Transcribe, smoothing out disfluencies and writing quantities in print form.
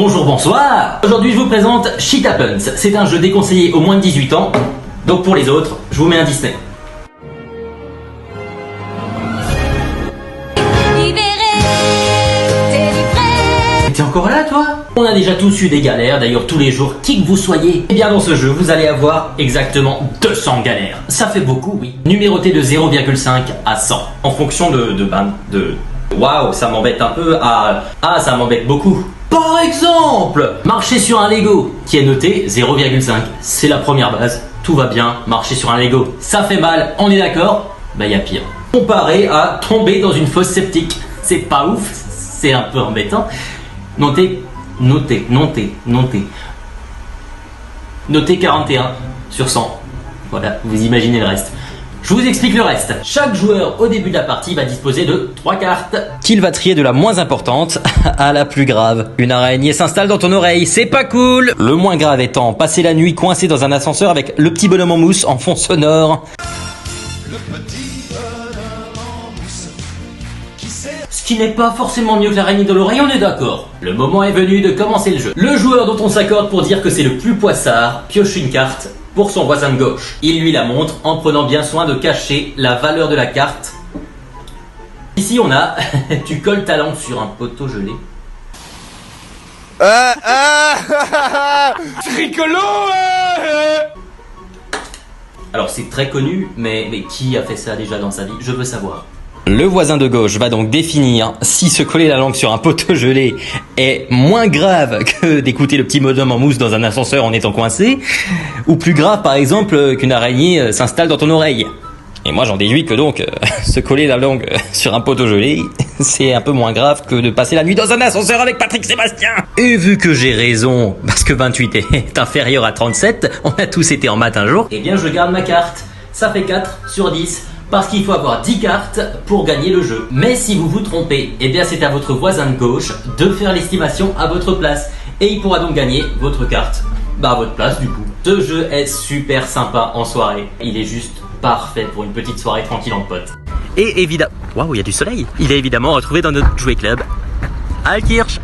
Bonjour, bonsoir. Aujourd'hui je vous présente Shit Happens. C'est un jeu déconseillé aux moins de 18 ans. Donc pour les autres, je vous mets un Disney. T'es encore là toi? On a déjà tous eu des galères, d'ailleurs tous les jours, qui que vous soyez. Et bien dans ce jeu, vous allez avoir exactement 200 galères. Ça fait beaucoup, oui. Numéroté de 0,5 à 100. En fonction de waouh, ça m'embête un peu à... Ah, ça m'embête beaucoup. Par exemple, marcher sur un Lego qui est noté 0,5. C'est la première base. Tout va bien, marcher sur un Lego. Ça fait mal, on est d'accord? Bah y a pire. Comparé à tomber dans une fosse septique. C'est pas ouf, c'est un peu embêtant. Notez 41 sur 100. Voilà, vous imaginez le reste. Je vous explique le reste. Chaque joueur au début de la partie va disposer de 3 cartes qu'il va trier de la moins importante à la plus grave. Une araignée s'installe dans ton oreille, c'est pas cool. Le moins grave étant passer la nuit coincé dans un ascenseur avec le petit bonhomme en mousse en fond sonore. Ce qui n'est pas forcément mieux que l'araignée dans l'oreille, on est d'accord. Le moment est venu de commencer le jeu. Le joueur dont on s'accorde pour dire que c'est le plus poissard pioche une carte pour son voisin de gauche. Il lui la montre en prenant bien soin de cacher la valeur de la carte. Ici on a tu colles ta langue sur un poteau gelé. C'est rigolo. Alors c'est très connu, mais qui a fait ça déjà dans sa vie? Je veux savoir. Le voisin de gauche va donc définir si se coller la langue sur un poteau gelé est moins grave que d'écouter le petit bonhomme en mousse dans un ascenseur en étant coincé, ou plus grave par exemple qu'une araignée s'installe dans ton oreille. Et moi j'en déduis que donc se coller la langue sur un poteau gelé, c'est un peu moins grave que de passer la nuit dans un ascenseur avec Patrick Sébastien. Et vu que j'ai raison, parce que 28 est inférieur à 37, on a tous été en maths un jour, eh bien je garde ma carte. Ça fait 4 sur 10. Parce qu'il faut avoir 10 cartes pour gagner le jeu. Mais si vous vous trompez, eh bien c'est à votre voisin de gauche de faire l'estimation à votre place. Et il pourra donc gagner votre carte. Bah à votre place du coup. Ce jeu est super sympa en soirée. Il est juste parfait pour une petite soirée tranquille en pote. Et évidemment... Waouh, il y a du soleil. Il est évidemment retrouvé dans notre jouet club. Alkirch.